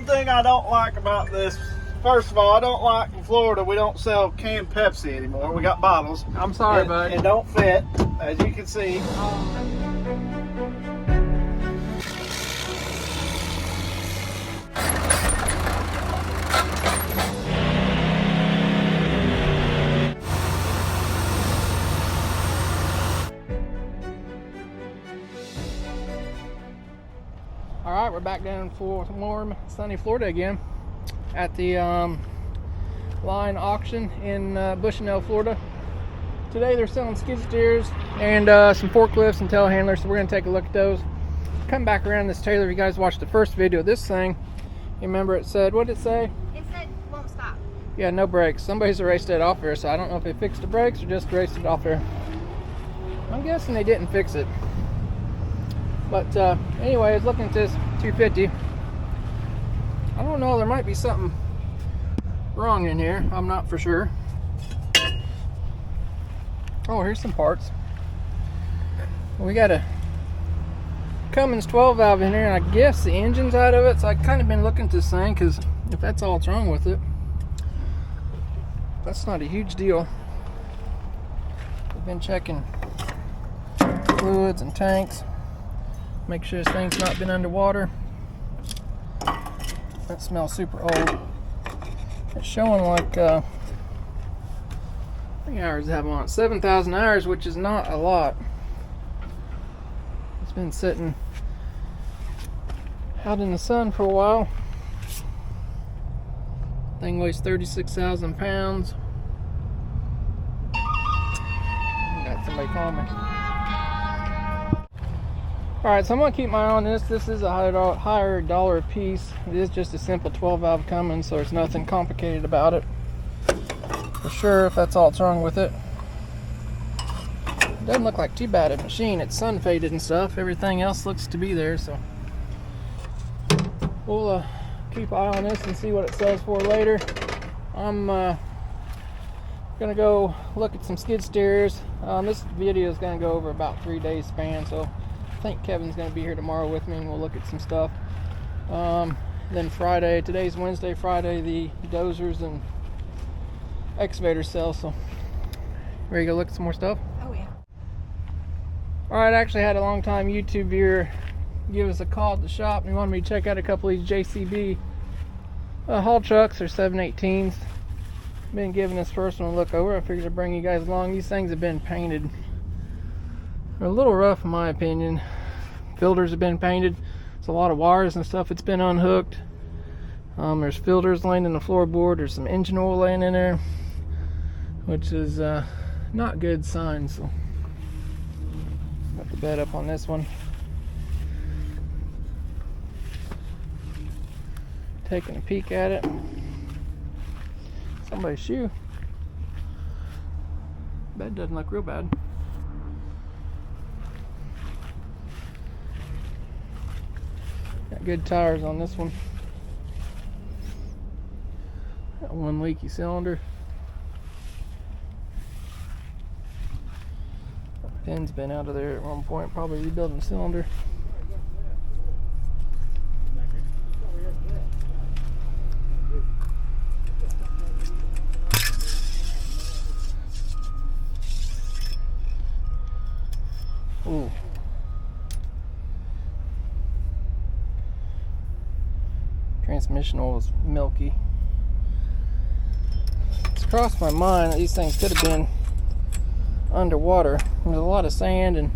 one thing I don't like about this. First of all, I don't like in Florida we don't sell canned Pepsi anymore. We got bottles. I'm sorry, bud. It don't fit, as you can see. All right, we're back down for warm, sunny Florida again at the line auction in Bushnell, Florida. Today they're selling skid steers and some forklifts and telehandlers, so we're going to take a look at those. Come back around this trailer. If you guys watched the first video of this thing, you remember it said, what did it say? It said won't stop. Yeah, no brakes. Somebody's erased it off here, so I don't know if they fixed the brakes or just erased it off here. I'm guessing they didn't fix it. But anyways, looking at this 250, I don't know, there might be something wrong in here. I'm not for sure. Oh, here's some parts. We got a Cummins 12 valve in here, and I guess the engine's out of it, so I've kind of been looking at this thing, because if that's all that's wrong with it, that's not a huge deal. We've been checking fluids and tanks. Make sure this thing's not been underwater. That smells super old. It's showing like how many hours does it have on it? 7,000 hours, which is not a lot. It's been sitting out in the sun for a while. Thing weighs 36,000 pounds. Got somebody calling me. Alright, so I'm going to keep my eye on this. This is a higher dollar piece. It is just a simple 12 valve Cummins, so there's nothing complicated about it. For sure, if that's all that's wrong with it. It doesn't look like too bad a machine. It's sun faded and stuff. Everything else looks to be there, so we'll keep an eye on this and see what it sells for later. I'm gonna go look at some skid steers. This video is gonna go over about 3 days span, so I think Kevin's going to be here tomorrow with me and we'll look at some stuff. Then Friday, today's Wednesday, Friday, the dozers and excavators sell. So, ready to go look at some more stuff? Oh yeah. Alright, I actually had a long time YouTube viewer give us a call at the shop and he wanted me to check out a couple of these JCB haul trucks or 718s. Been giving this first one a look over. I figured I'd bring you guys along. These things have been painted. They're a little rough in my opinion. Filters have been painted. There's a lot of wires and stuff that's been unhooked. There's filters laying in the floorboard. There's some engine oil laying in there, which is not good sign. So got the bed up on this one. Taking a peek at it. Somebody's shoe. Bed doesn't look real bad. Got good tires on this one. Got one leaky cylinder. Pin's been out of there at one point, probably rebuilding the cylinder. Ooh. Transmission oil is milky. It's crossed my mind that these things could have been underwater. There's a lot of sand and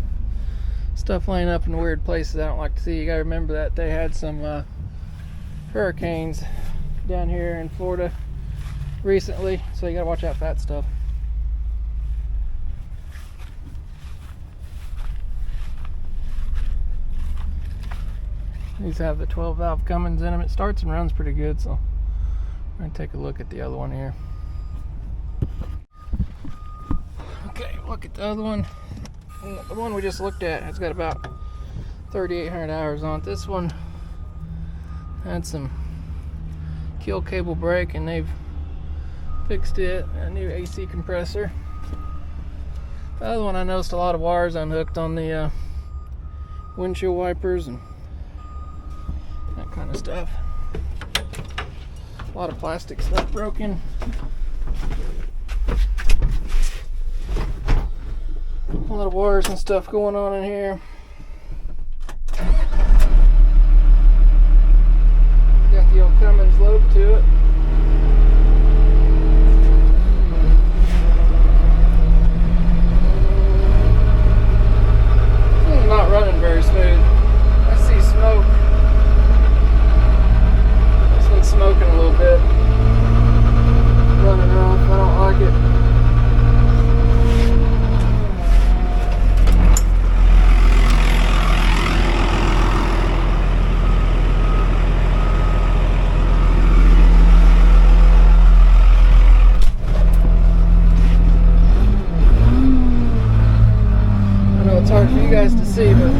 stuff laying up in weird places I don't like to see. You gotta remember that they had some hurricanes down here in Florida recently, so you gotta watch out for that stuff. These have the 12 valve Cummins in them. It starts and runs pretty good, so I'm going to take a look at the other one here. Okay, look at the other one. The one we just looked at has got about 3,800 hours on it. This one had some kill cable break and they've fixed it. A new AC compressor. The other one I noticed a lot of wires unhooked on the windshield wipers and that kind of stuff. A lot of plastic stuff broken. A lot of wires and stuff going on in here. Got the old Cummins lobe to it. It's not running very smooth. I see smoke. This one's smoking a little bit. Running rough. I don't like it. It's hard for you guys to see, but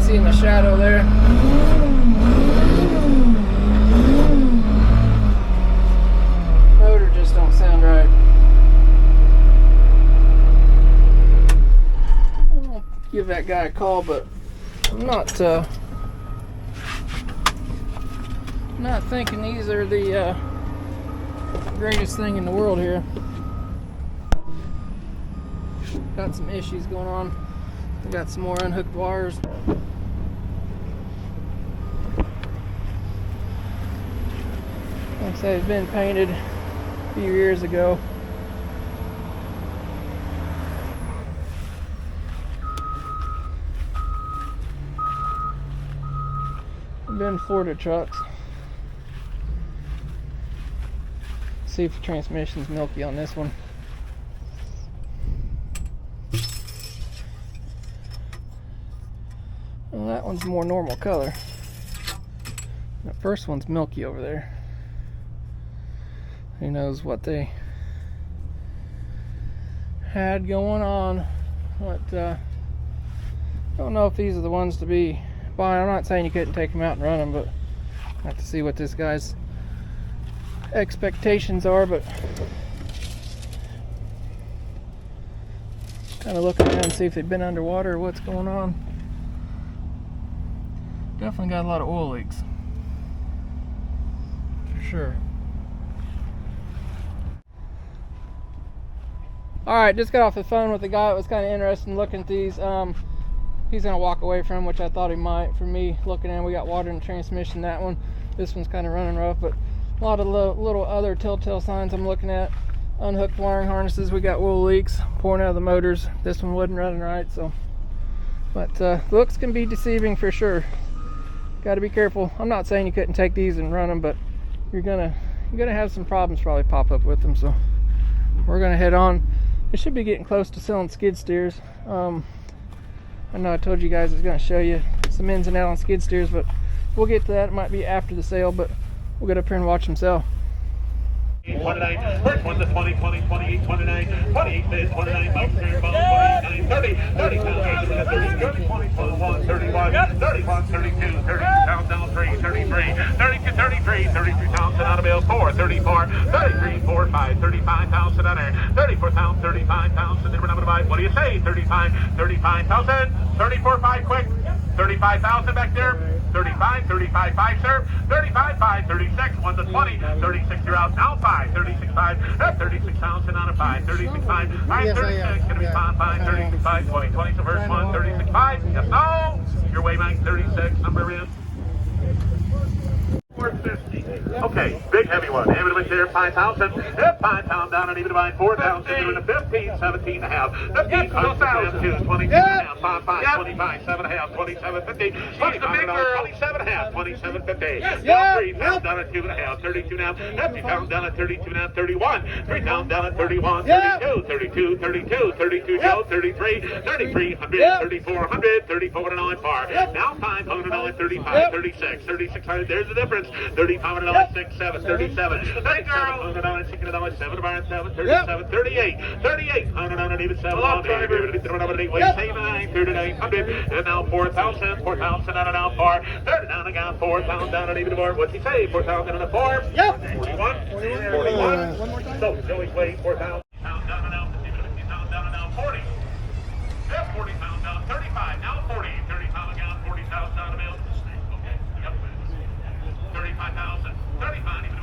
see in the shadow there. Motor just don't sound right. I'll give that guy a call, but I'm not thinking these are the greatest thing in the world here. Got some issues going on. We got some more unhooked wires. Like I said, it's been painted a few years ago. I've been Florida trucks. See if the transmission's milky on this one. Well, that one's more normal color. That first one's milky over there. Who knows what they had going on. But I don't know if these are the ones to be buying. I'm not saying you couldn't take them out and run them, but I have to see what this guy's expectations are. But kind of looking around and see if they've been underwater or what's going on. Definitely got a lot of oil leaks, for sure. Alright, just got off the phone with the guy that was kind of interested in looking at these. He's going to walk away from them, which I thought he might. For me, looking at them, we got water in the transmission, that one. This one's kind of running rough, but a lot of little other telltale signs I'm looking at. Unhooked wiring harnesses, we got oil leaks pouring out of the motors. This one wasn't running right, so. But looks can be deceiving for sure. Got to be careful. I'm not saying you couldn't take these and run them, but you're gonna have some problems probably pop up with them. So we're gonna head on. It should be getting close to selling skid steers. I know I told you guys I was gonna show you some ins and outs on skid steers, but we'll get to that. It might be after the sale, but we'll get up here and watch them sell. 29, first one to 20, 20, 28, 29, 28 says 29, bounce here, bounce 29, 30, 30 pounds, 30, 20, 21, 31, 31, 32, 32 pounds down 3, 33, 32, 33, 33 pounds to out of bill 4, 34, 33, 4, 5, 35 pounds to down 34 pounds, 35 pounds to different number of buys. What do you say? 35,000, 34, 5 quick, 35,000 back there. 35, 35, 5, sir. 35, 5, 36, 1 to 20. 36, you're out. Now 5, 36, 5. 36 pounds and on a 5. 36, 5. 5, 36, gonna be 5, 5, 36, 5, 20, 20 to first one. 36, 5. Yes, no. Your way back 36, number is 450. Okay, big heavy one. Even with there, 5,000. 5 pound down and even divide 4,000. You're in the 15, 17 and a half. 15, 5,000. 22 and a half. 5, 5, 25, 7 and a half. 27, 50. 27 and a half. 27, 50. Now 3 pounds down at 2 and a half. 32 now. 50 pounds down at 32 now. 31. 3 pounds down at 31. 32, 32, 32, 32, Joe. 33, 3,300. 3,400. 34 and 9 par. Now 500 on 35. 36, 3600. There's the difference. 35 and 6, 7, 37. 3700 on 6 and 7 bar 7. 37, 38. 3800 on even 7. What do you say? 9, 3,900. And now 4,000. 4,000 on an out par. 39 again. 4,000 down and even more. What's he say? 4,000 on a 4. 41. 41. So Joey's way 4,000. Pound down and out. 50 pound down and out. 40. 40 pound down. 35. Now 40. 30 pound again. 40,000 down the middle. Okay. Yep. 35,000. 35. Even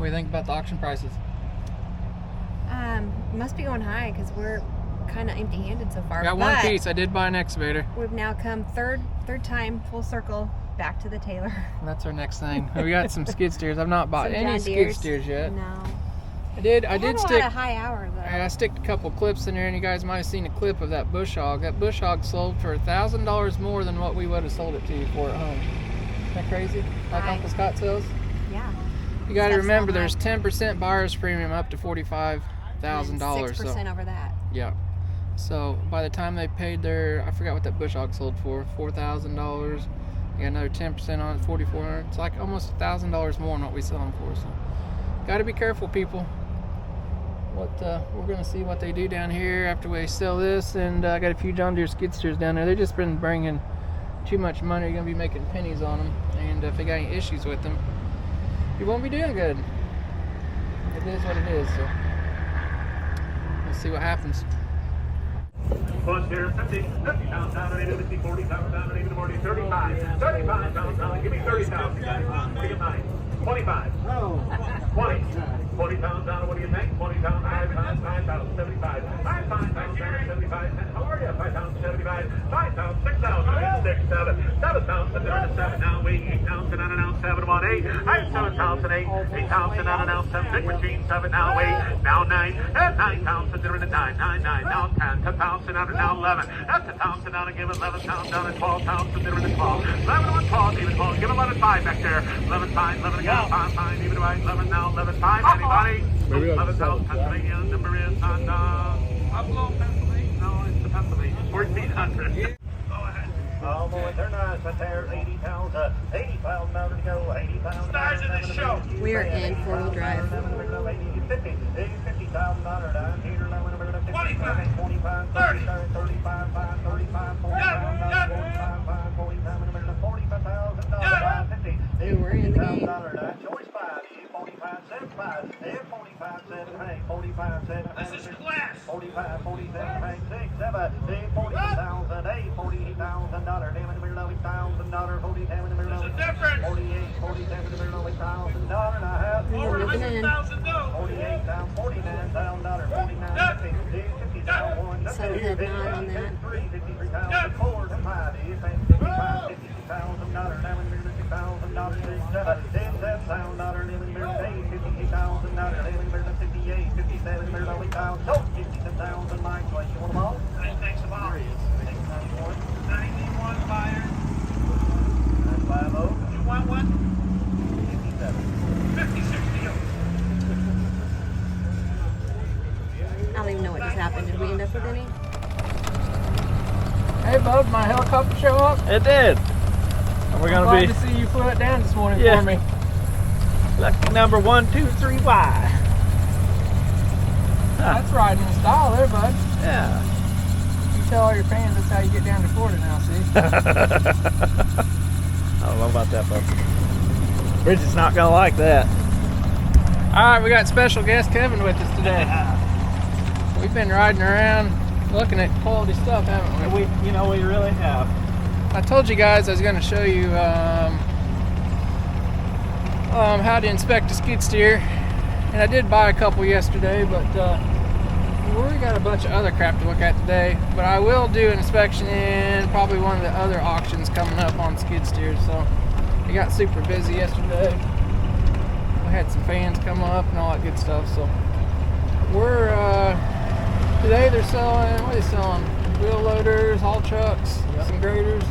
What do you think about the auction prices? Must be going high because we're kind of empty-handed so far. Got one but piece. I did buy an excavator. We've now come third time full circle back to the Taylor. And that's our next thing. We got some skid steers. I've not bought Some any John skid Deeres. steers yet. No. I did Had a stick. lot of high hour though. I sticked a couple clips in there, and you guys might have seen a clip of that bush hog. That bush hog sold for $1,000 more than what we would have sold it to you for at home. Isn't that crazy? Like Right. Uncle Scott sells. Yeah. You got to Stuff's remember, so high. there's 10% buyer's premium up to $45,000. 6% over that. Yeah. So by the time they paid their, I forgot what that bush hog sold for, $4,000. You got another 10% on it, $4,400. It's like almost $1,000 more than what we sell them for. So got to be careful, people. We're gonna see what they do down here after we sell this, and I got a few John Deere skid steers down there. They've just been bringing too much money. You're gonna be making pennies on them, and if they got any issues with them, you won't be doing good. It is what it is. So we'll see what happens. Plus here, 50 pounds down, and 50, 40 pounds down, and 40, 35 pounds down. Give me 30 pounds, guys. Give me 9, 25, 20. 40 pounds down, what do you think? 20 pounds, 5 pounds, 5 pounds, 75. 5 pounds, 75. How are you? 5 pounds, 75. 5 pounds, 6 pounds, 6, 7. 7 pounds, and they're 7 now. Wait, 8 pounds, and an ounce, 7, 1, 8. 7 pounds, and 8. 8 pounds, and an ounce, 7. Big machine, 7 now. 8. Now 9. And 9 pounds, and they're in a 9. 9, 9. Now 10. 10 pounds, and under now 11. That's 10 pounds, and down and give 11 pounds down and 12 pounds, and they're in a 12. 11 1, 12, even 12. Give 11 5 back there. 11 5, 11 again. 5 5, even right. 11 now, 11 5. Anybody? 11 pounds, Pennsylvania. Number is on Buffalo, Pennsylvania. No, it's the Pennsylvania. 1400. Go ahead. Oh boy, they're nice, but they're 80 pounds, 80 pounds mounted to go, 80 pounds. Stars in the show. We are in four-wheel drive. 50,000 down here, 25, 25, 30, 35, 35, 40, Yeah. 45,000, 50. And we're in the game. Choice 5, 45, 75, 45, 7, 45, 7. This is class. 45, 47, 6, 7, 40,000, 8, $48,000, damn it, $40,000, 47 in the middle. There's a difference. 48, 47 in the middle, $8,000 and a half. We're moving in. 100,000 go. 48,000, $49,000, 49, 50, 50,000, 1, So head nod on that. 53,000, 4, 5, 55, $50,000, down in the middle, $6,000, 7, $10,000, in the middle, $58,000, down in the middle, 58, 57 in the middle, 8,000, so 57,000, Mike, what you want them all? Thanks a lot. 91, 91 buyer. 950, You want one? 57. 56 deal. I don't even know what just happened. Did we end up with any? Hey, bud, my helicopter show up? It did. And we're I'm gonna glad to see you flew it down this morning Yeah. for me. lucky number 123Y. That's riding in style there, bud. Yeah. You tell all your fans that's how you get down to Florida now, see? I don't know about that, folks. Bridget's not gonna like that. All right, we got special guest Kevin with us today. We've been riding around looking at quality stuff, haven't we? We really have. I told you guys I was going to show you how to inspect a skid steer, and I did buy a couple yesterday, but we got a bunch of other crap to look at today. But I will do an inspection in probably one of the other auctions coming up on skid steers. So it got super busy yesterday. We had some fans come up and all that good stuff. So we're today they're selling, what are they selling? Wheel loaders, haul trucks, some graders,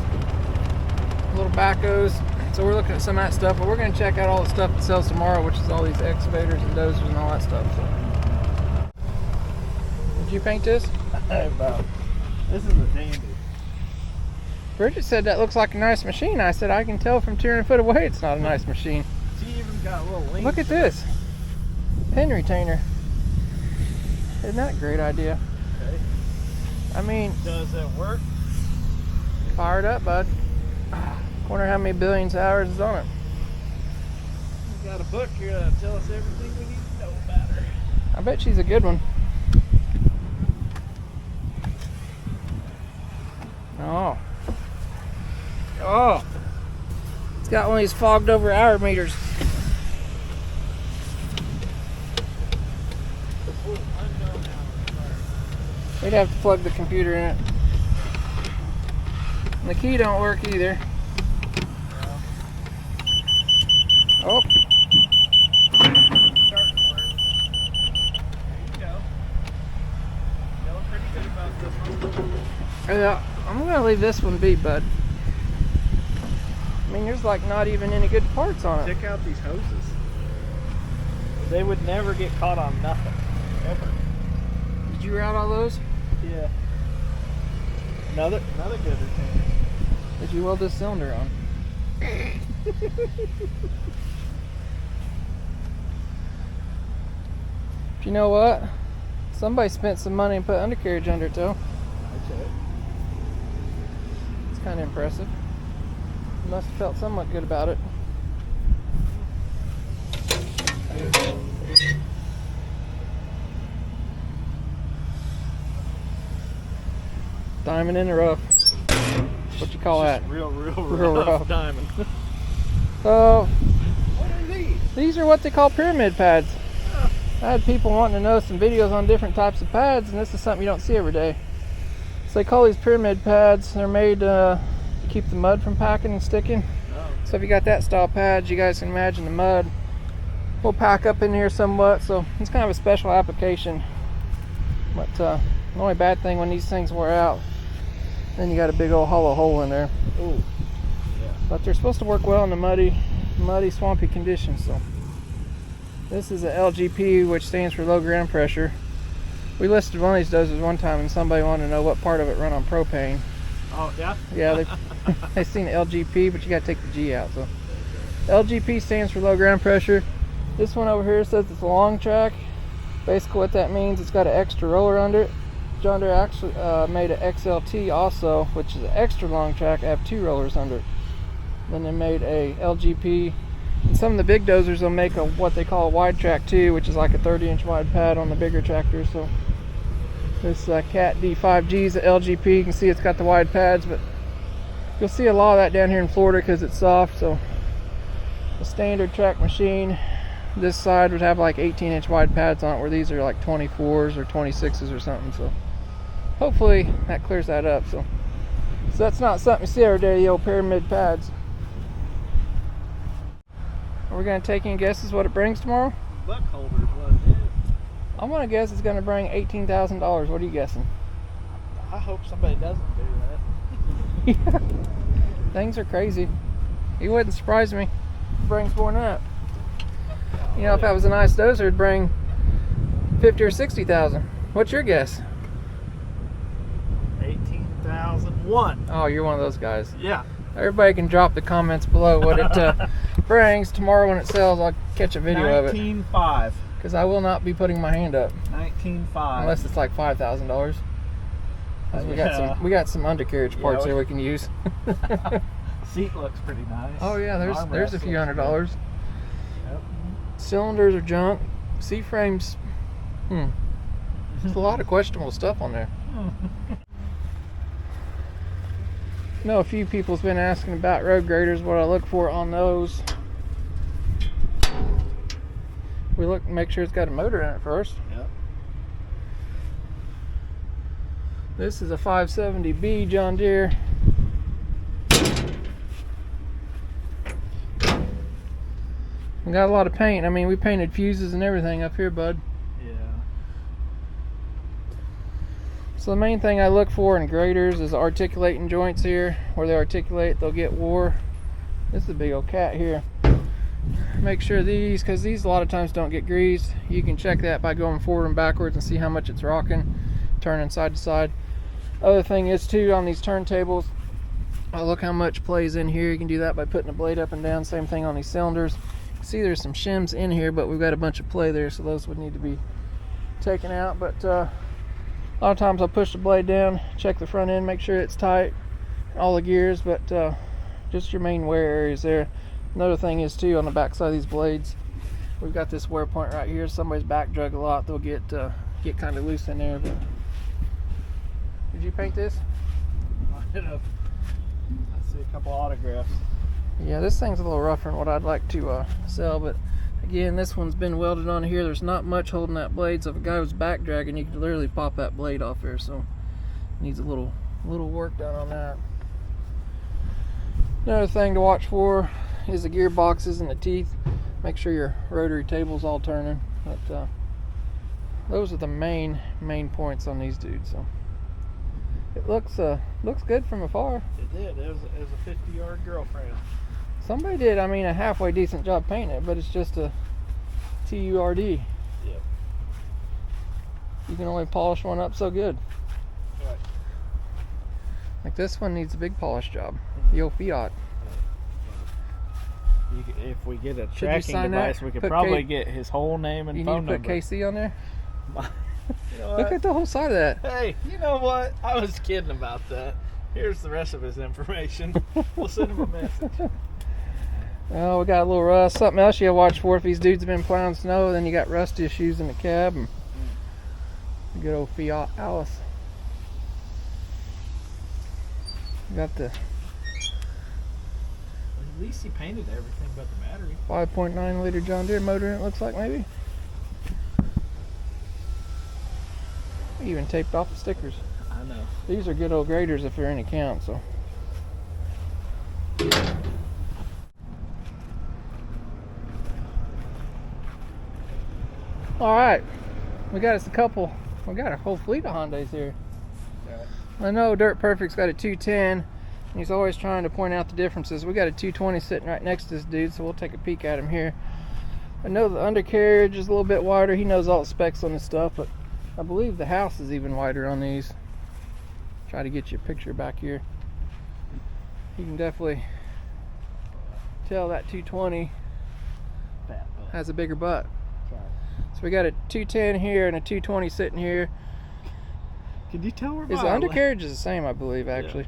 little backhoes. So we're looking at some of that stuff, but we're going to check out all the stuff that sells tomorrow, which is all these excavators and dozers and all that stuff. So. Did you paint this? This is a dandy. Bridget said that looks like a nice machine. I said I can tell from 200 foot away it's not a nice machine. She even got a little link. Look at this. Pin retainer. Isn't that a great idea? Okay. I mean, Does it work? fire it up, bud. Wonder how many billions of hours is on it. We got a book here that'll tell us everything we need to know about her. I bet she's a good one. Oh. Oh. It's got one of these fogged over hour meters. We'd have to plug the computer in it. And the key don't work either. Oh. Starting to work. There you go. Feeling pretty good about this one. Yeah, I'm gonna leave this one be, bud. I mean, there's like not even any good parts on it. Check out these hoses. They would never get caught on nothing. Ever. Did you route all those? Yeah. Another good retainer. Did you weld this cylinder on? You know what? Somebody spent some money and put undercarriage under it, though. It's kind of impressive. Must have felt somewhat good about it. Diamond in the rough. What you call that? Real rough. diamond. So What are these? these are what they call pyramid pads. I had people wanting to know some videos on different types of pads, and this is something you don't see every day. So they call these pyramid pads. They're made to keep the mud from packing and sticking. So if you got that style pads, you guys can imagine the mud will pack up in here somewhat. So it's kind of a special application. But the only bad thing when these things wear out, then you got a big old hollow hole in there. Ooh. But they're supposed to work well in the muddy, swampy conditions. So this is a LGP, which stands for low ground pressure. We listed one of these doses one time, and somebody wanted to know what part of it run on propane. Oh, yeah? Yeah, they seen LGP, but you got to take the G out. So LGP stands for low ground pressure. This one over here says it's a long track. Basically, what that means, it's got an extra roller under it. John Deere actually made an XLT also, which is an extra long track. I have 2 rollers under it. Then they made a LGP. And some of the big dozers will make a what they call a wide track too, which is like a 30-inch wide pad on the bigger tractors. So this Cat D5G is a LGP. You can see it's got the wide pads, but you'll see a lot of that down here in Florida because it's soft. So the standard track machine, this side would have like 18-inch wide pads on it, where these are like 24s or 26s or something. So hopefully that clears that up. So that's not something you see every day, the old pyramid pads. Are we going to take any guesses what it brings tomorrow? Buck holders, what it is. I'm going to guess it's going to bring $18,000. What are you guessing? I hope somebody doesn't do that. Things are crazy. It wouldn't surprise me. It brings more than that. You know, if that was a nice dozer, it'd bring 50 or 60,000. What's your guess? 18,001. Oh, you're one of those guys. Yeah. Everybody can drop the comments below what it brings. Tomorrow when it sells, I'll catch a video of it. 19.5. Because I will not be putting my hand up 19.5. unless it's like $5,000. We got some undercarriage parts here we can use. Seat looks pretty nice. Oh yeah, there's a few $100. Yep. Cylinders are junk. C-frames, there's a lot of questionable stuff on there. I know a few people's been asking about road graders, what I look for on those. We look and make sure it's got a motor in it first. Yep. This is a 570B John Deere. We got a lot of paint. I mean, we painted fuses and everything up here, bud. Yeah. So the main thing I look for in graders is articulating joints here. Where they articulate, they'll get wore. This is a big old cat here. Make sure these, because these a lot of times don't get greased. You can check that by going forward and backwards and see how much it's rocking, turning side to side. Other thing is too, on these turntables, look how much plays in here. You can do that by putting a blade up and down. Same thing on these cylinders. See, there's some shims in here, but we've got a bunch of play there, so those would need to be taken out. But a lot of times I'll push the blade down, check the front end, make sure it's tight, all the gears, but just your main wear areas there. Another thing is too, on the back side of these blades, we've got this wear point right here. Somebody's back drug a lot, they'll get kind of loose in there. But did you paint this? I see a couple autographs. Yeah, this thing's a little rougher than what I'd like to sell, but Again, this one's been welded on here. There's not much holding that blade, so if a guy was back dragging, you could literally pop that blade off there. So needs a little work done on that. Another thing to watch for is the gearboxes and the teeth. Make sure your rotary table's all turning. But those are the main points on these dudes. So it looks good from afar. It did. It was a 50-yard girlfriend. Somebody did, I mean, a halfway decent job painting it, but it's just a TURD. Yep. You can only polish one up so good. Right. Like this one needs a big polish job. The old Fiat. If we get a you tracking sign that? device, we could Put probably K- get his whole name and You phone need to put number. KC on there. You know Look what? at the whole side of that. Hey, you know what? I was kidding about that. Here's the rest of his information. We'll send him a message. Oh, we got a little rust. Something else you gotta watch for if these dudes have been plowing snow, then you got rust issues in the cab. And good old Fiat Alice. Got the At least he painted everything but the battery. 5.9 liter John Deere motor in it, looks like, maybe. Even taped off the stickers. I know. These are good old graders if they're any count, so. Alright, we got us we got a whole fleet of Hondas here. I know Dirt Perfect's got a 210, and he's always trying to point out the differences. We got a 220 sitting right next to this dude, so we'll take a peek at him here. I know the undercarriage is a little bit wider. He knows all the specs on this stuff, but I believe the house is even wider on these. Try to get you a picture back here. You can definitely tell that 220 Fat butt. has a bigger butt. That's right. So we got a 210 here and a 220 sitting here. Can you tell we're by The undercarriage is the same, I believe, actually.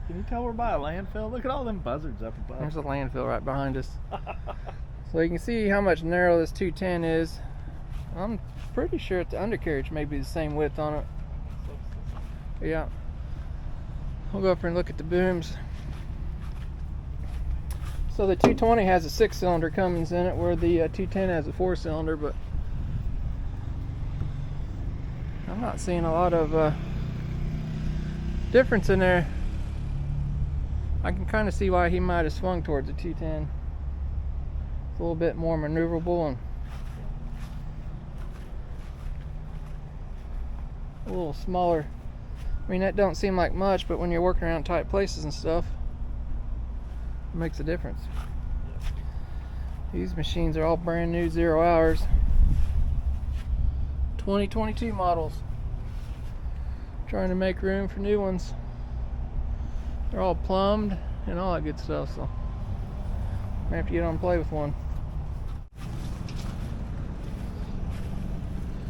Can you tell we're by a landfill? Look at all them buzzards up above. There's a landfill right behind us. So you can see how much narrow this 210 is. I'm pretty sure the undercarriage may be the same width on it. Yeah. We'll go up here and look at the booms. So the 220 has a 6-cylinder Cummins in it, where the 210 has a 4-cylinder, but I'm not seeing a lot of difference in there. I can kind of see why he might have swung towards the 210. It's a little bit more maneuverable and a little smaller. I mean, that don't seem like much, but when you're working around tight places and stuff, it makes a difference. These machines are all brand new, 0 hours. 2022 models. Trying to make room for new ones. They're all plumbed and all that good stuff, so I have to get on and play with one.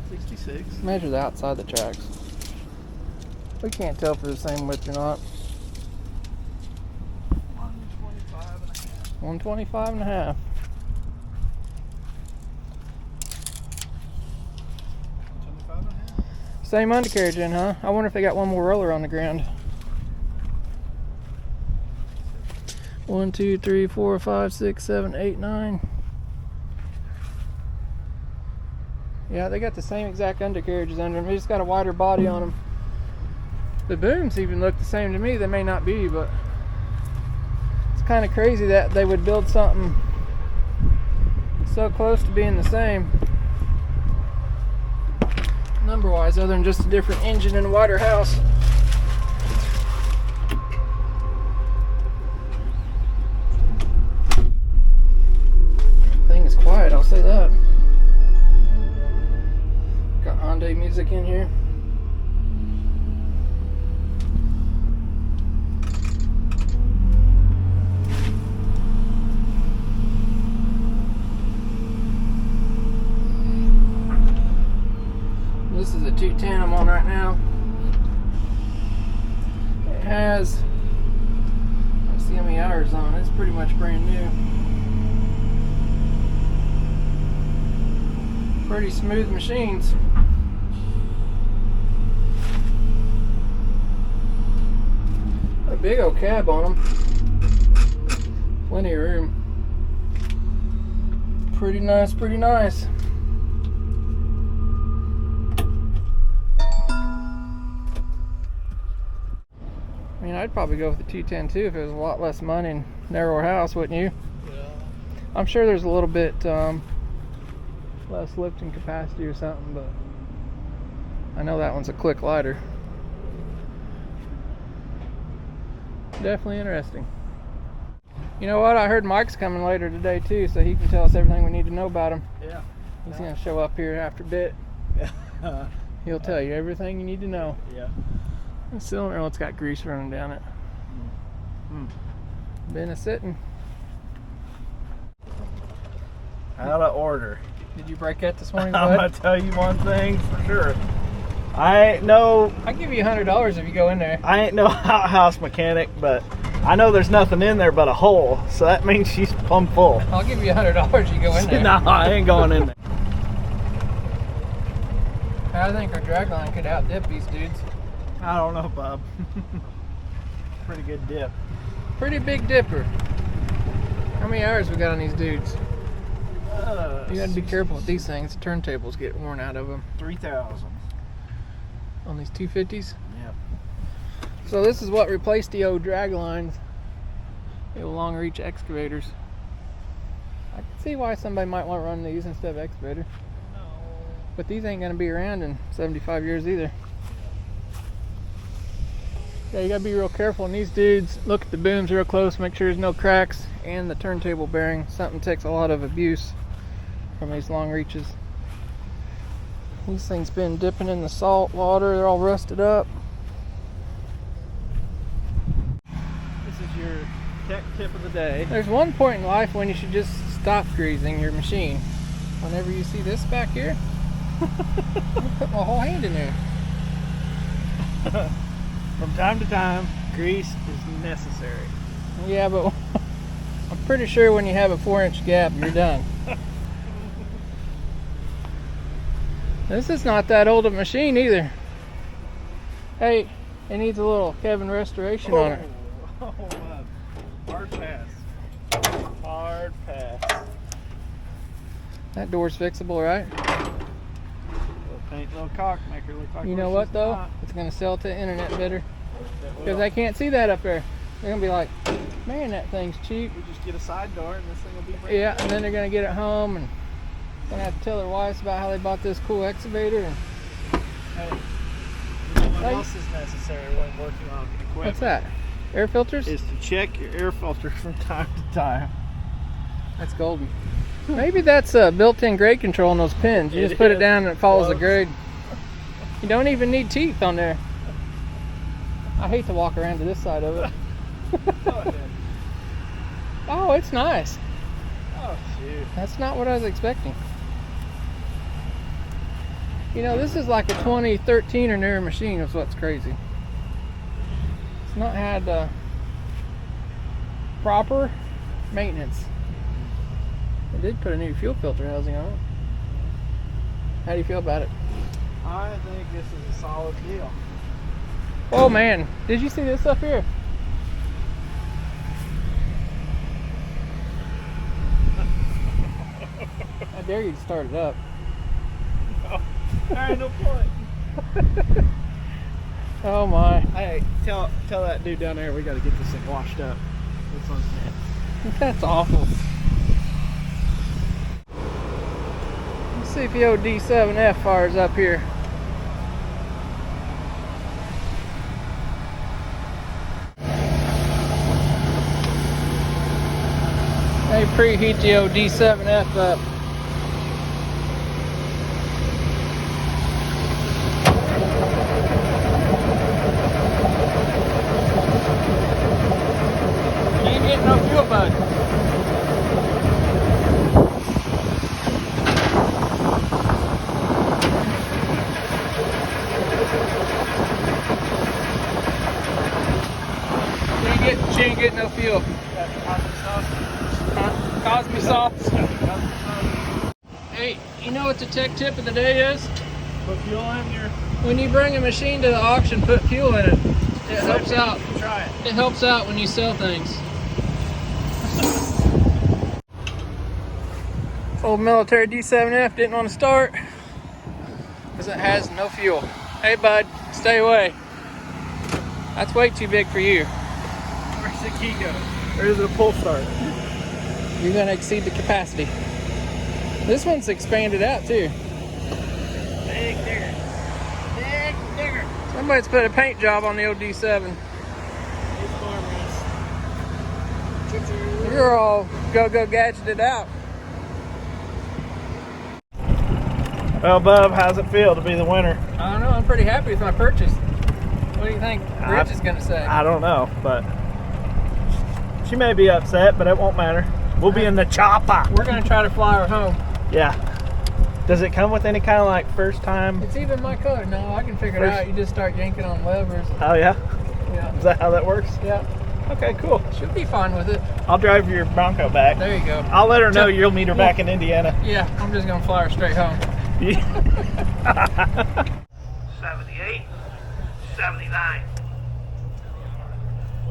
66. Measure the outside the tracks. We can't tell if they're the same width or not. 125 and a half. 25 and a half. Same undercarriage in, huh? I wonder if they got one more roller on the ground. 1, 2, 3, 4, 5, 6, 7, 8, 9. Yeah, they got the same exact undercarriages under them. They just got a wider body on them. The booms even look the same to me. They may not be, but it's kind of crazy that they would build something so close to being the same number-wise, other than just a different engine and a wider house. Thing is quiet, I'll say that. Got Hyundai music in here. This is a 210 I'm on right now. It has, let's see how many hours on it. It's pretty much brand new. Pretty smooth machines. A big old cab on them. Plenty of room. Pretty nice, pretty nice. I mean, I'd probably go with the 210 too if it was a lot less money and narrower house, wouldn't you? Yeah. I'm sure there's a little bit less lifting capacity or something, but I know that one's a click lighter. Definitely interesting. You know what? I heard Mike's coming later today too, so he can tell us everything we need to know about him. Yeah. He's gonna show up here after a bit. He'll tell you everything you need to know. Yeah. The cylinder, oh, it's got grease running down it. Been a sitting. Out of order. Did you break that this morning, I'm gonna bud? tell you one thing for sure. I ain't no I'll give you $100 if you go in there. outhouse mechanic, but I know there's nothing in there but a hole, so that means she's plumb full. I'll give you $100 if you go in there. No, I ain't going in there. I think our dragline could outdip these dudes. I don't know, Bob. Pretty good dip. Pretty big dipper. How many hours we got on these dudes? You gotta be careful with these things. The turntables get worn out of them. 3,000. On these 250s. Yep. So this is what replaced the old drag lines, the old long reach excavators. I can see why somebody might want to run these instead of excavator. No. But these ain't gonna be around in 75 years either. Yeah, you gotta be real careful. And these dudes, look at the booms real close, make sure there's no cracks, and the turntable bearing. Something takes a lot of abuse from these long reaches. These things been dipping in the salt water, they're all rusted up. This is your tech tip of the day. There's one point in life when you should just stop greasing your machine. Whenever you see this back here, I'll put my whole hand in there. From time to time, grease is necessary. Yeah, but I'm pretty sure when you have a 4-inch gap, you're done. This is not that old a machine either. Hey, it needs a little Kevin restoration on it. Oh, hard pass. Hard pass. That door's fixable, right? Little paint, little cock maker. Look like You know what though? It's gonna sell to internet bidder because they can't see that up there. They're gonna be like, man, that thing's cheap. We just get a side door and this thing will be brand Yeah, and then they're gonna get it home and gonna have to tell their wives about how they bought this cool excavator. And Hey, you know what Hey. else is necessary when working on equipment? what's that? Air filters? Is to check your air filters from time to time. That's golden. Maybe that's built-in grade control on those pins. You It just put it is. down and it follows the Close. grade. You don't even need teeth on there. I hate to walk around to this side of it. Go ahead. Oh, it's nice. Oh, shoot. That's not what I was expecting. You know, this is like a 2013 or newer machine is what's crazy. It's not had proper maintenance. It did put a new fuel filter housing on it. How do you feel about it? I think this is a solid deal. Oh man, did you see this up here? I dare you to start it up. There ain't no point. Oh my. Hey, tell that dude down there we got to get this thing washed up. This one's next. That's awful. Let's see if the old D7F fires up here. They preheat the old D7F up. Ain't getting no fuel, bud. She ain't getting no fuel. Huh? Cosme sauce. Hey, you know what the tech tip of the day is? Put fuel in your. When you bring a machine to the auction, put fuel in it. It helps out. Try it. It helps out when you sell things. Old military D7F didn't want to start because it has no fuel. Hey bud, stay away. That's way too big for you. Where's the key go? There's the pull start. You're gonna exceed the capacity. This one's expanded out too. Big digger. Big digger. Somebody's put a paint job on the old D7. You're all go gadgeted out. Well, Bub, how's it feel to be the winner? I don't know, I'm pretty happy with my purchase. What do you think Rich is gonna say? I don't know, but she may be upset, but it won't matter. We'll be in the chopper. We're gonna try to fly her home. Yeah. Does it come with any kind of like first time? It's even my color. No, I can figure it out. You just start yanking on levers. Oh yeah? Yeah. Is that how that works? Yeah. Okay, cool. She'll be fine with it. I'll drive your Bronco back. There you go. I'll let her know you'll meet her back in Indiana. Yeah, I'm just gonna fly her straight home. 78, 79.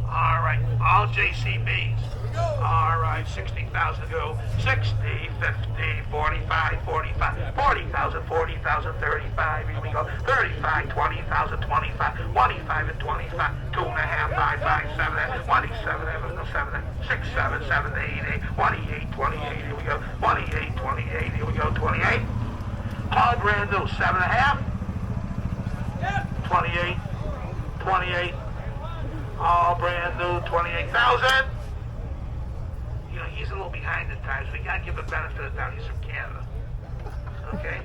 All right, all JCBs. All right, 60,000 to go. 60, 50, 45, 45, 40,000, 40,000, 35. Here we go. 35, 20,000, 25, 25 and 25. 2.5, 5, 5, 7, 27, 7, 6, 7, 7, 8, 8, 28, 28. Here we go. 28, 28. Here we go. 28. All brand new. 7.5. 28, 28. All brand new. 28,000. You know, he's a little behind at times. We gotta give him the benefit of the doubt. He's from Canada. Okay?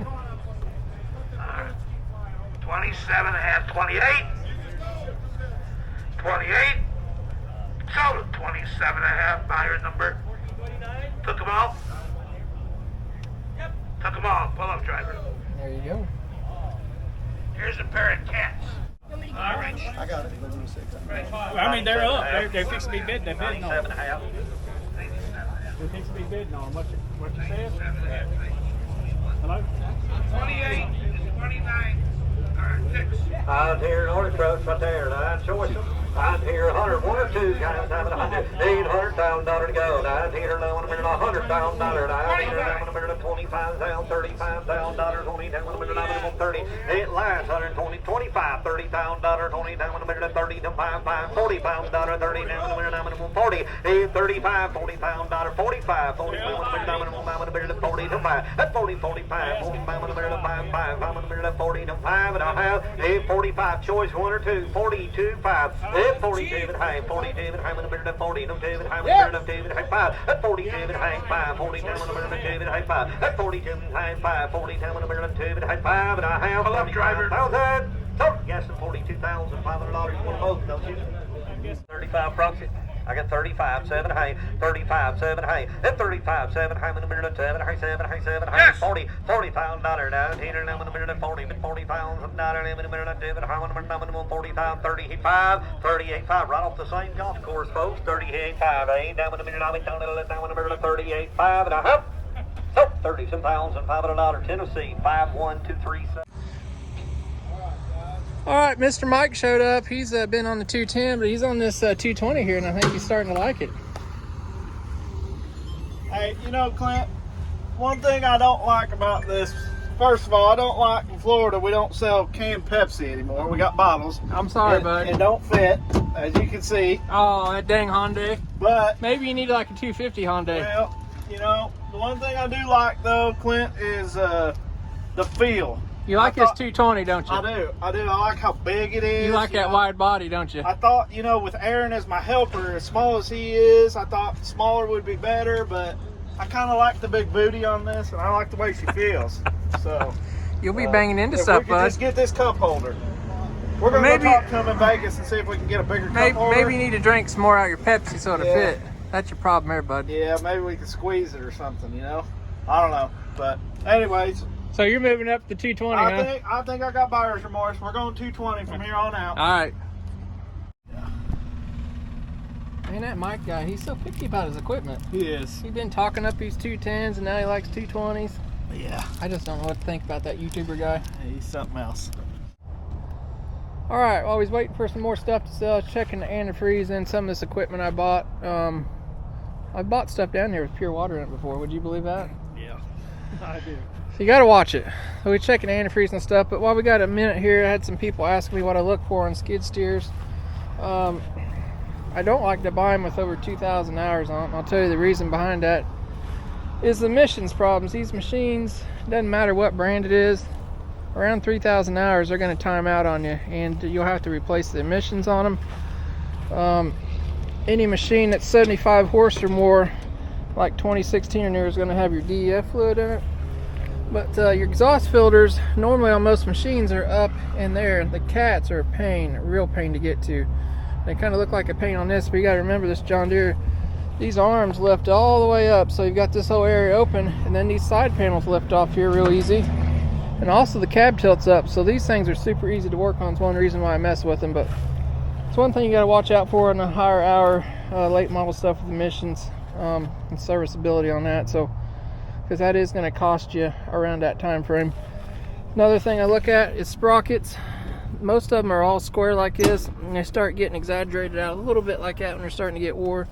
Alright. 27.5, 28. 28. So 27.5, buyer number. Took them all. Took them all. Pull up, driver. There you go. Here's a pair of cats. All right. I got it. I mean, they're up. They're fixing to be bidding. They're bidding on them. 97.5. They're fixing to be bidding on them. What you said? Hello? 28, 29, or 6. I'm here in order trucks right there, 9 choices. I'm here 100, 1 or 2 times, I'm at $100,000 to go. 19 or 11, $100,000. 19 or 11, $25,000, $35,000, 20 down with a minute, I'm 30. It lasts 120, 25, $30,000, 20 down with a minute, 30 to 5, $40,000, 30 down with a minute, I'm 40. 35, $40,000, 45, 40, I'm a minute, 40 to 5. At 40, 45, 45, I'm a minute, 5, 5, I'm a minute, 40 to 5, and I have a 45 choice 1 or 2, 42, 5. 42 and high, 42 and high, with a minute of 40, no David high, with a minute of David high 5. At 42 and high 5, 40 down with a minute of David high 5. At 42 and high 5, 40 down with a minute of David high 5, and I have Hello, driver. 35,000. So, yes, $42,500. You want both, don't you? 35 proxy. I got 35, 7 high, 35, 7 high, and 35, 7 high, with a minute of 7 high, 7 high, 7 high, Yes. 40, $40,000, 19 and with a minute of 40, but $40,000, with a minute of David high, with a minute of 45, 35, 38.5, right off the same golf course, folks, 38.5, down with a minute, I'll be down with a minute of 38.5, and I have, so, $37,500, Tennessee, 51237. All right, Mr. Mike showed up. He's been on the 210, but he's on this 220 here, and I think he's starting to like it. Hey, you know, Clint, one thing I don't like about this, first of all, I don't like in Florida, we don't sell canned Pepsi anymore. We got bottles. I'm sorry, and, bud. and don't fit, as you can see. Oh, that dang Hyundai. But, Maybe you need like a 250 Hyundai. well, you know, the one thing I do like, though, Clint, is the feel. You like I his thought- 220, don't you? I do. I like how big it is. You like that know. wide body, don't you? I thought, you know, with Aaron as my helper, as small as he is, I thought smaller would be better, but I kind of like the big booty on this, and I like the way she feels. So You'll be banging into if stuff, we could bud. just get this cup holder. We're going to Maybe- go talk to him in Vegas and see if we can get a bigger cup holder. Maybe you need to drink some more out of your Pepsi so it'll Yeah. fit. That's your problem there, bud. Yeah, maybe we can squeeze it or something, you know? I don't know. But anyways, So you're moving up to 220, huh? I think I got buyer's remorse. We're going 220 from here on out. All right. Man, that Mike guy, he's so picky about his equipment. He is. He's been talking up these 210s, and now he likes 220s. Yeah. I just don't know what to think about that YouTuber guy. He's something else. All right, while he's waiting for some more stuff to sell, I was checking the antifreeze and some of this equipment I bought. I bought stuff down here with pure water in it before. Would you believe that? Yeah. I do. So you got to watch it. So we're checking antifreeze and stuff, but while we got a minute here, I had some people ask me what I look for on skid steers. I don't like to buy them with over 2,000 hours on them. I'll tell you the reason behind that is the emissions problems. These machines, doesn't matter what brand it is, around 3,000 hours they're going to time out on you, and you'll have to replace the emissions on them. Any machine that's 75 horse or more, like 2016 or newer, is going to have your DEF fluid in it. But your exhaust filters, normally on most machines, are up in there. The cats are a pain, a real pain to get to. They kind of look like a pain on this, but you got to remember this John Deere, these arms lift all the way up, so you've got this whole area open, and then these side panels lift off here real easy. And also the cab tilts up, so these things are super easy to work on. It's one reason why I mess with them, but it's one thing you got to watch out for in the higher hour, late model stuff with emissions and serviceability on that. So, because that is going to cost you around that time frame. Another thing I look at is sprockets. Most of them are all square like this, and they start getting exaggerated out a little bit like that when they're starting to get wore.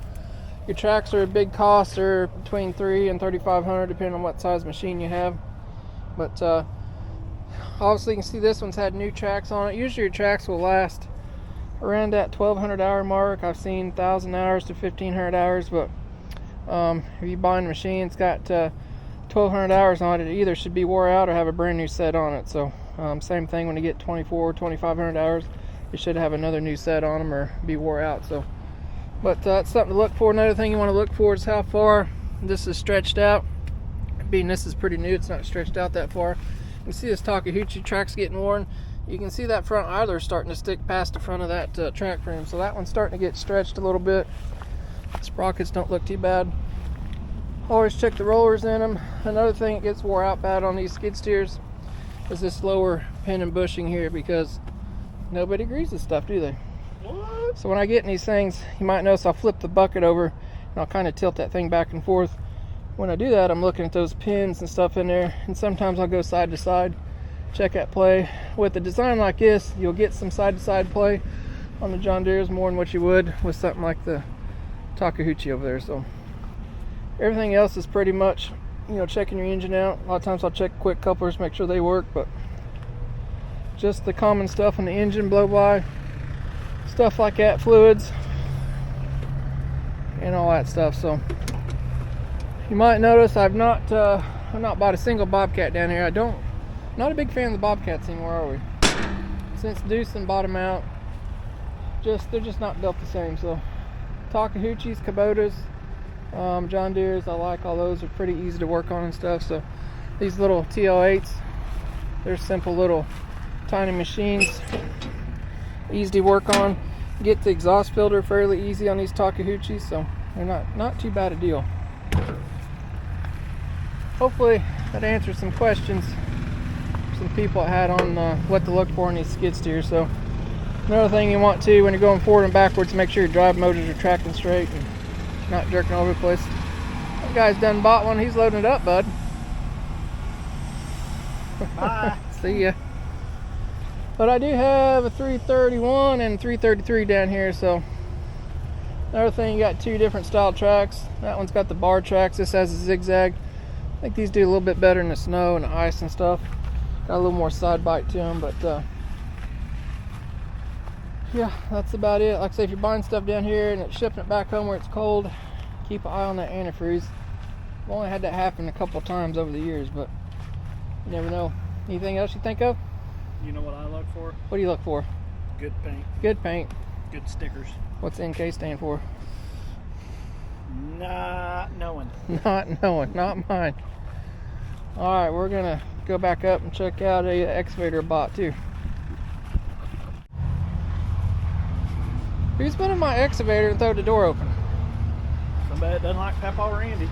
Your tracks are a big cost. They're between $300 and $3,500 depending on what size machine you have. But obviously you can see this one's had new tracks on it. Usually your tracks will last around that 1,200 hour mark. I've seen 1,000 hours to 1,500 hours, but if you buy a machine, it's got 1,200 hours on it, it either should be wore out or have a brand new set on it. So same thing when you get 2,500 hours, you should have another new set on them or be wore out. So, but it's something to look for. Another thing you want to look for is how far this is stretched out. Being this is pretty new, it's not stretched out that far. You can see this Takeuchi track's getting worn. You can see that front idler starting to stick past the front of that track frame. So that one's starting to get stretched a little bit. Sprockets don't look too bad. Always check the rollers in them. Another thing that gets wore out bad on these skid steers is this lower pin and bushing here, because nobody greases stuff, do they? What? So when I get in these things, you might notice I'll flip the bucket over and I'll kind of tilt that thing back and forth. When I do that, I'm looking at those pins and stuff in there, and sometimes I'll go side to side, check that play. With a design like this, you'll get some side to side play on the John Deere's more than what you would with something like the Takeuchi over there. So everything else is pretty much, you know, checking your engine out. A lot of times I'll check quick couplers, make sure they work, but just the common stuff on the engine, blow by, stuff like that, fluids, and all that stuff. So you might notice I've not bought a single Bobcat down here. Not a big fan of the Bobcats anymore, are we? Since Doosan bought them out, they're just not built the same. So Takeuchis, Kubotas, John Deere's, I like all those. Are pretty easy to work on and stuff. So these little TL8s, they're simple little tiny machines, easy to work on. Get the exhaust filter fairly easy on these Takeuchis, so they're not too bad a deal. Hopefully that answers some questions some people had on what to look for in these skid steers. So another thing you want to, when you're going forward and backwards, make sure your drive motors are tracking straight and not jerking all over the place. That guy's done bought one. He's loading it up, bud. Bye. See ya. But I do have a 331 and 333 down here. So another thing, you got two different style tracks. That one's got the bar tracks. This has a zigzag. I think these do a little bit better in the snow and the ice and stuff. Got a little more side bite to them, but yeah, that's about it. Like I say, if you're buying stuff down here and it's shipping it back home where it's cold, keep an eye on that antifreeze. I've only had that happen a couple times over the years, but you never know. Anything else you think of? You know what I look for? What do you look for? Good paint, Good paint. good stickers. What's NK stand for? Not knowing. Not knowing, not mine. Alright, we're gonna go back up and check out a excavator bot too. Who's been in my excavator and throw the door open? Somebody that doesn't like Papa Randy.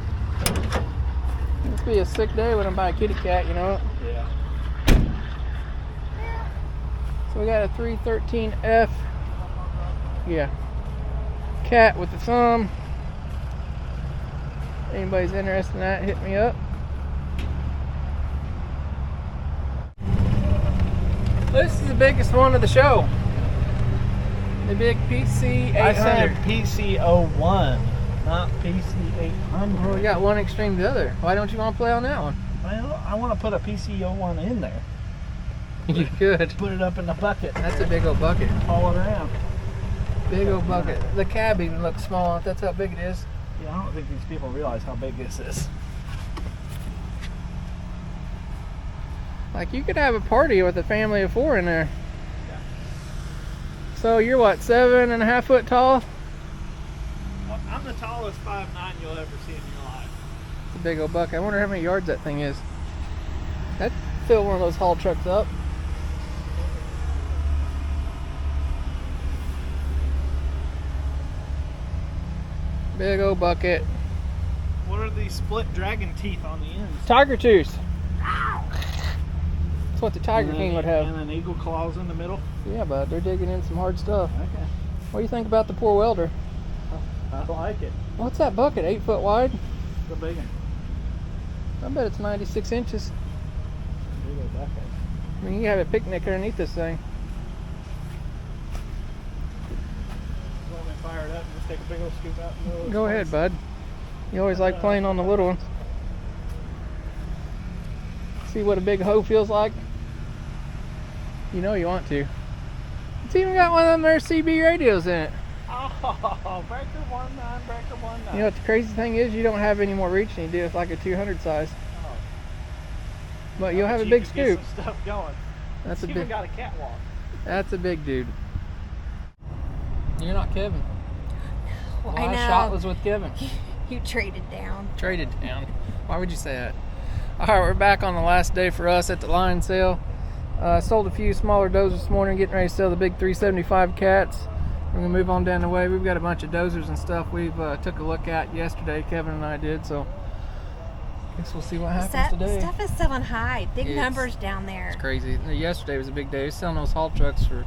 Must be a sick day when I'm by a kitty cat, you know. Yeah. So we got a 313F. Yeah. Cat with the thumb. Anybody's interested in that, hit me up. This is the biggest one of the show. The big PC 800. I said PC01, not PC800. Well, we got one extreme to the other. Why don't you want to play on that one? Well, I want to put a PCO one in there. You could. Put it up in the bucket. That's a big old bucket. Haul it around. Big old bucket. The cab even looks small if that's how big it is. Yeah, I don't think these people realize how big this is. Like you could have a party with a family of 4 in there. So you're what, 7.5 foot tall? Well, I'm the tallest 5'9" you'll ever see in your life. It's a big old bucket. I wonder how many yards that thing is. That'd fill one of those haul trucks up. Big old bucket. What are these split dragon teeth on the ends? Tiger tooth. That's what the Tiger King would have. And then eagle claws in the middle. Yeah, bud, they're digging in some hard stuff. Okay. What do you think about the poor welder? I like it. What's that bucket? 8 foot wide? The big one. I bet it's 96 inches. Big old bucket. I mean, you have a picnic underneath this thing. You want me to fire it up and just take a big old scoop out? In the middle of Go this ahead, place? bud. You always like playing on the little ones. See what a big hoe feels like? You know you want to. It's even got one of them there CB radios in it. Oh, breaker 19, breaker 19. You know what the crazy thing is? You don't have any more reach than you do with like a 200 size. Oh. But you'll have a You big can get scoop. some stuff going. That's a It's even big. got a catwalk. That's a big dude. You're not Kevin. Well, Last I know. shot was with Kevin. You traded down. Traded down. Why would you say that? All right, we're back on the last day for us at the lion sale. Sold a few smaller dozers this morning, getting ready to sell the big 375 cats. We're gonna move on down the way. We've got a bunch of dozers and stuff we've took a look at yesterday. Kevin and I did, so I guess we'll see what happens today. Stuff is selling high. Big It's- numbers down there. It's crazy. Yesterday was a big day. We're selling those haul trucks for,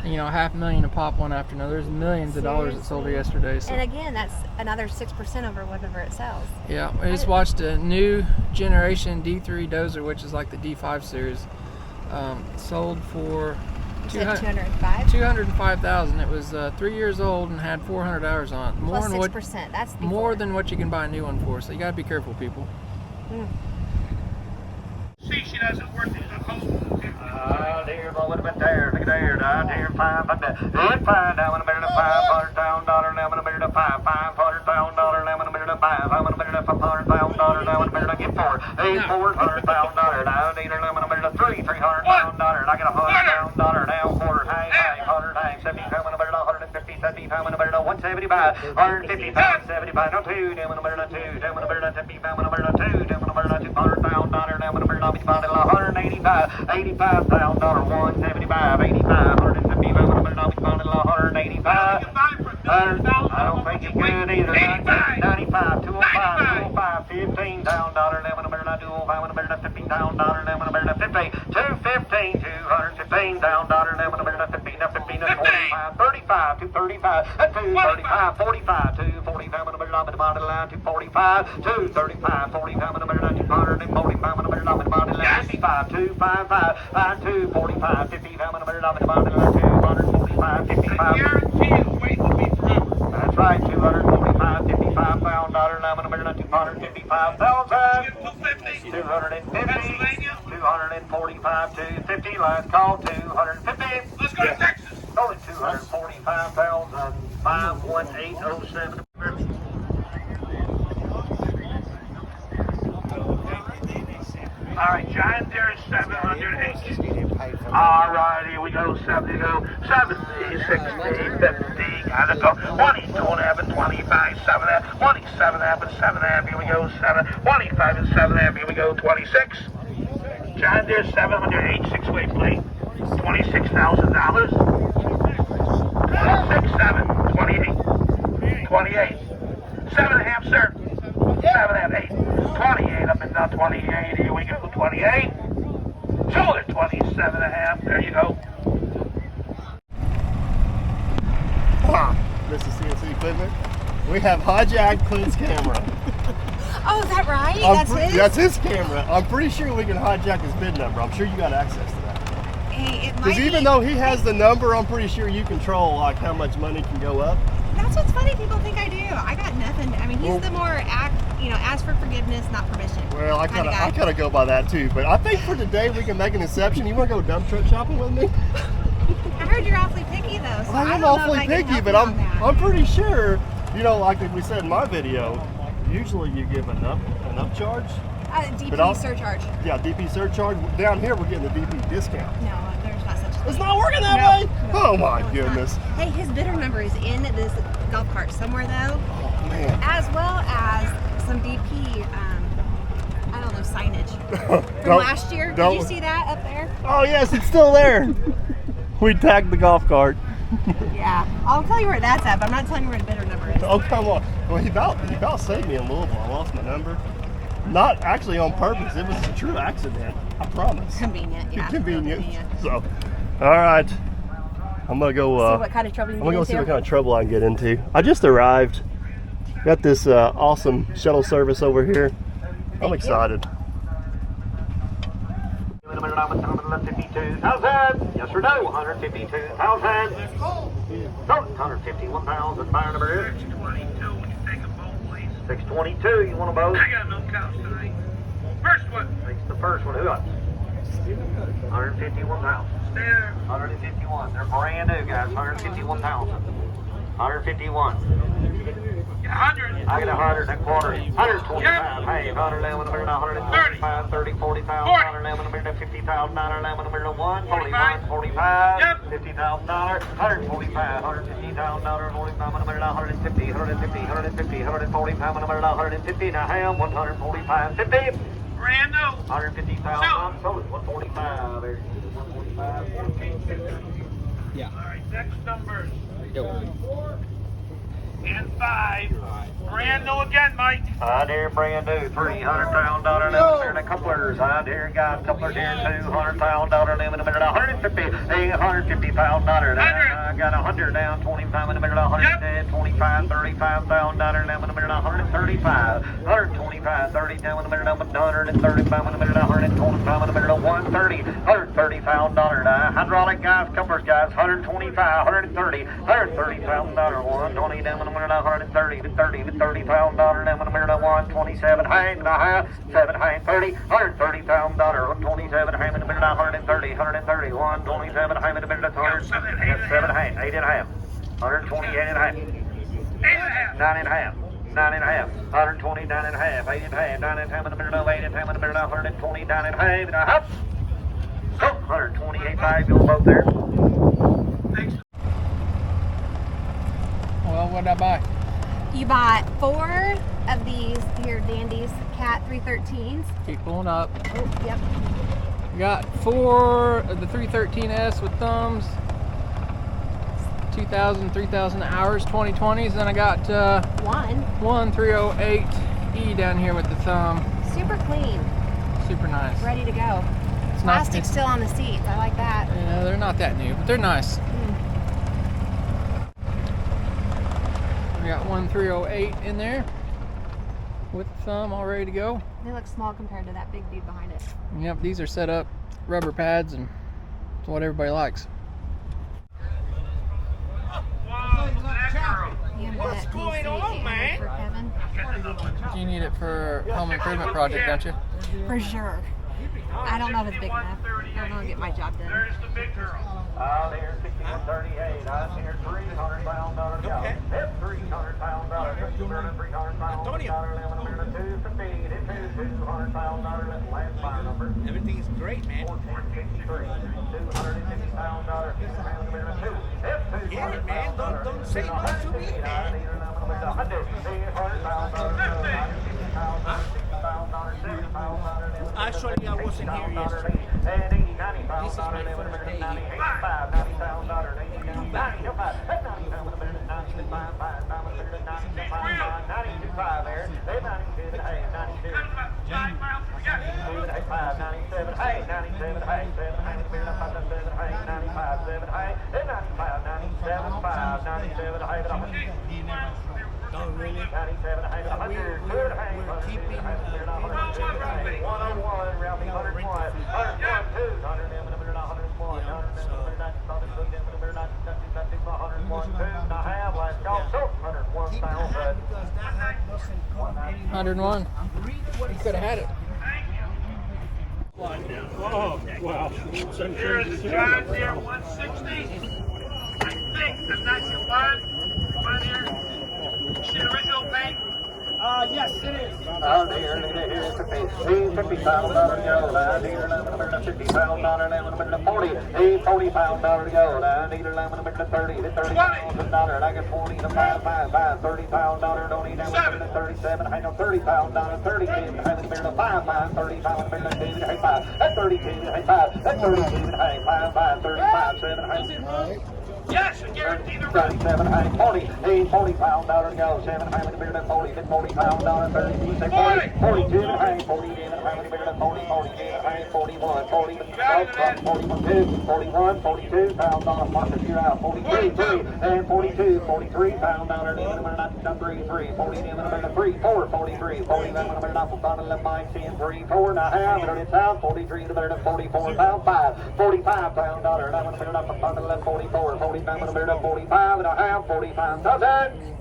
you know, $500,000 a pop one after another. There's millions of dollars that sold yesterday. So. And again, that's another 6% over whatever it sells. Yeah, we just watched a new generation D3 dozer, which is like the D5 series. Sold for You said 205? 205,000. It was 3 years old and had 400 hours on it. Plus than 6%. That's before. more than what you can buy a new one for. So you gotta be careful, people. See, she doesn't work in the hole. Dear, boy, what about there? Look at there, dear, $500,000 now in a minute, $500,000 now in a minute, $500,000 now in a minute, $500,000 now in a minute. Get for $400,000 now. Need her now in a minute, $300,000. I got $100,000 now for hang, 100, 70 pound in a minute, 150, 70 pound in a minute, 175, 150 pound, 75, no 2 down in a minute, 2 down in a minute, 50 pound in a minute, 2 down in a minute, $200,000 now in a minute, I'll be finding 185, $85,000, 175, 85, 150 pound in a minute, I'll be finding 185. I don't think it's good either. 95, 205, 205, $15,000 now in a minute, 205 in a minute, $50,000 now in a minute, 50, 215, $215,000 now in a minute, 15, 45, 35, 235, 235, 45, 245 in a minute, I'm in the body line, 245, 235, 45 in a minute, 245 in a minute, I'm in the body line, 55, 255, 245, 55 in a minute, I'm in the body line, 245, 55. That's right, 245, $55,000 now in a minute, 255,000, 250, 245, 250, last call, 250. Let's go to Texas. Only 245,000, 51807. All right, John Deere 708. All right, here we go. 70, 60, 50. Gotta go. 22 and a half and 25, 7 and a half, 27 and a half and 7 and a half. Here we go. 25 and 7 and a half. Here we go. 26. John Deere 708, 6-way plate. $26,000. 6, 7, 28. 28. 7 and a half, sir. 7 and a half, 8. 28 up and down, 28. Here we go, 28. Sold it, 27 and a half. There you go. This is CNC Equipment. We have hijacked Clint's camera. Oh, is that right? That's his camera. I'm pretty sure we can hijack his bid number. I'm sure you got access to that. Hey, it might Because even be. though he has the number, I'm pretty sure you control like how much money can go up. That's what's funny. People think I do. I got nothing. I mean, he's Well- the more ask for forgiveness, not permission. Well, I Kinda kind guy. of go by that too. But I think for today we can make an exception. You want to go dump truck shopping with me? I heard you're awfully picky though, so I I don't am know awfully if I can picky, help but you on that. I'm pretty sure. Like we said in my video, usually you give an upcharge. DP But I'll- surcharge. Yeah, DP surcharge. Down here we're getting the DP discount. No, there's not such a thing. It's not working that No, way. no, Oh my no, it's goodness. not. Hey, his bidder number is in this golf cart somewhere though, Oh man. as well as some DP, I don't know, signage from Don't- last year. Did don't- you see that up there? Oh yes, it's still there. We tagged the golf cart. Yeah, I'll tell you where that's at, but I'm not telling you where the bidder number is. Oh come on. Well, he about saved me in Louisville. I lost my number. Not actually on purpose. It was a true accident. I promise. Convenient, yeah. Convenient. So, all right. I'm gonna go. See what kind of trouble you I'm gonna get go see what into. kind of trouble I can get into. I just arrived. Got this awesome shuttle service over here. I'm excited. 52,000. Yes or no? 152,000. No, 151,000. Buyer number is 622. You want them both? I got no counts tonight. First one. Takes the first one. Who got? 151,000. There. 151. They're brand new, guys. 151,000. 151. 100. I get 100 and a quarter. 125. Hey, 111, 125, 30, 40,000, 111, 50,000, 111, 1, 41, 45, Yep. $50,000, 145, $150,000, 45, 150, 150, 150, 145, 150, and a half, 145, 50, Brand new. 150,000, sold it, 145, there. 145, All right, next numbers. 4 and 5. Brand new again, Mike. I dare brand new $300,000 limit and a couplers. I dare got couplers here $200,000 limit a minute 150, $150,000. I got 100 down 25 in a minute 110, 25, $35,000 limit a minute 135, 125, 30 down in a minute 135 in a minute 125 in a minute 130, $130,000. Hydraulic guys, couplers guys 125, 130, $130,000. 120 down in a minute 130 to 30 to $30,000 down in a minute 127 hang and a half 7 hang 30 $130,000 127 hang in a minute 130 130 127 hang in a minute 100 7 hang 8 and a half 128 and a half 8 and a half. 9 and a half 9 and a half 129 and a half 8 and a half 9 and a half in a minute 8 and a half in a minute 129 and a half and a half. So 128.5 you'll both there. Well, what did I buy? You bought 4 of these here Dandies Cat 313s. Keep pulling up. Oh, yep. Got 4 of the 313S with thumbs. 2,000, 3,000 hours, 2020s. Then I got one 308E down here with the thumb. Super clean, Super nice. ready to go. It's not, Plastic still on the seats. I like that. yeah, they're not that new, but they're nice. We got one 308 in there with the thumb all ready to go. They look small compared to that big dude behind it. Yep, these are set up rubber pads and it's what everybody likes. What's going on, man? For Kevin? You need it for home improvement project, don't you? For sure. I don't know if it's big enough. I don't know to get my job done. There's the big girl. Out here, 6138. Out here, $300,000 job. That's $300,000. $200,000. Last fire number. Everything's great, man. 453. $250,000. Get it, man. Don't say no to me, man. Actually, I wasn't here yesterday. This is my first day here. Oh, really? We're keeping 101. You could have had it. Oh, wow. Here's John Deere 160. I think the nice one. Come on here. See the original paint? Yes, it is. John Deere, here's the paint. $50,000 gold. I need $11,50,000 and $40. $40,000 gold. I need $11,30. $30,000. I get 40 to 5, $30,000. Don't need that. 37. I know $30,000. 32. I need to 5, 30,000. Hey, 5. That's 32. Hey, 5. That's 32. Hey, 5, 35, 7. Yes, I guarantee the run. 37, hey, 40, hey, $40,000 go, 7, hey, bigger than 40, then $40,000, 30, say 40, 42, hey, 40, hey, bigger than 40, 41, 40, 41, 41, $42,000, market, you're out, 42, 3, and 42, $43,000, 33, 40, 3, 4, 43, 40, 10, 3, 4, and a half, it's out, 43, 44,000, 5, $45,000, 44, 45, 45 and a half, 45,000.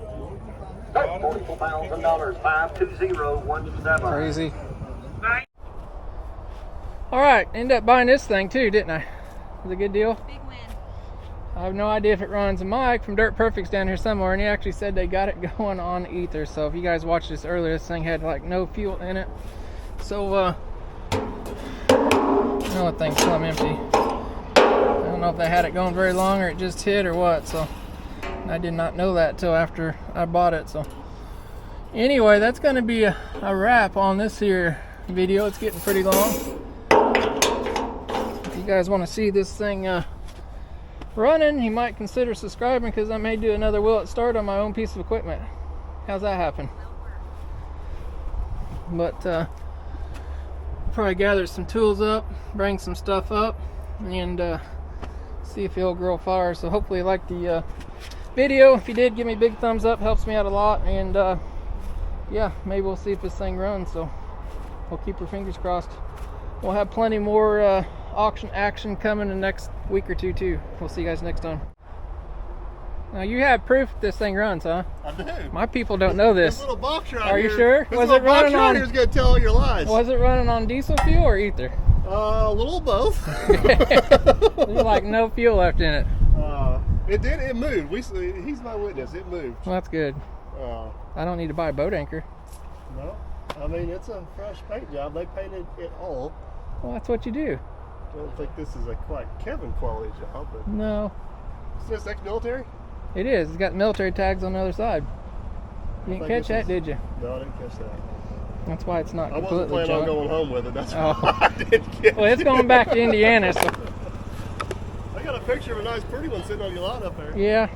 $44,000, 52017. Crazy. All right, ended up buying this thing too, didn't I? It was a good deal. Big win. I have no idea if it runs. Mike from Dirt Perfect's down here somewhere, and he actually said they got it going on ether. So if you guys watched this earlier, this thing had like no fuel in it. So I know that thing's plumb empty. I don't know if they had it going very long or it just hit or what. So I did not know that till after I bought it. So anyway, that's going to be a wrap on this here video. It's getting pretty long. If you guys want to see this thing running, you might consider subscribing, because I may do another Will It Start on my own piece of equipment. How's that happen? But probably gather some tools up, bring some stuff up, and see if it'll grow fire. So hopefully you liked the video. If you did, give me a big thumbs up, helps me out a lot. And yeah, maybe we'll see if this thing runs. So we'll keep our fingers crossed. We'll have plenty more auction action coming in the next week or two too. We'll see you guys next time. Now you have proof this thing runs, huh? I do. My people don't know this. This little box right Are here. you sure? This Was little it running box right on? here is gonna tell all your lies. Was it running on diesel fuel or ether? A little of both. There's like no fuel left in it. It did. It moved. He's my witness. It moved. Well, that's good. I don't need to buy a boat anchor. No, I mean it's a fresh paint job. They painted it all. Well, that's what you do. I don't think this is a quite Kevin quality job, but No, is this ex-military? it is. It's got military tags on the other side. You didn't catch that, did you? No, I didn't catch that. That's why it's not I wasn't completely planning on junk. going home with it. That's Oh. why I didn't get Well, it's going back to Indiana, so I got a picture of a nice pretty one sitting on your lot up there. yeah.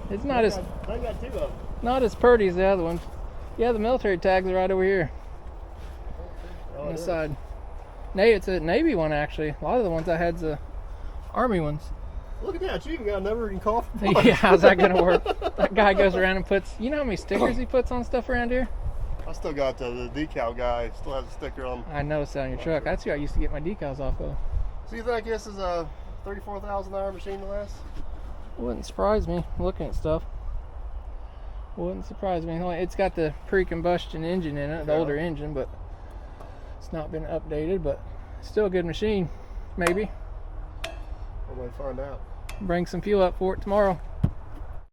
It's not I as got two of them. not as pretty as the other ones. Yeah, the military tags are right over here on the side. It's a Navy one actually. A lot of the ones I had's the Army ones. Look at that. You even got a never even cough. Yeah, how's that gonna work? That guy goes around and puts. You know how many stickers he puts on stuff around here? I still got the decal guy. Still has a sticker on. I noticed that on your truck. That's who I used to get my decals off of. So you think this is a $34,000 machine to last? Wouldn't surprise me looking at stuff. Wouldn't surprise me. It's got the pre-combustion engine in it, the older engine, but it's not been updated. But still a good machine. Maybe We might find out. bring some fuel up for it tomorrow.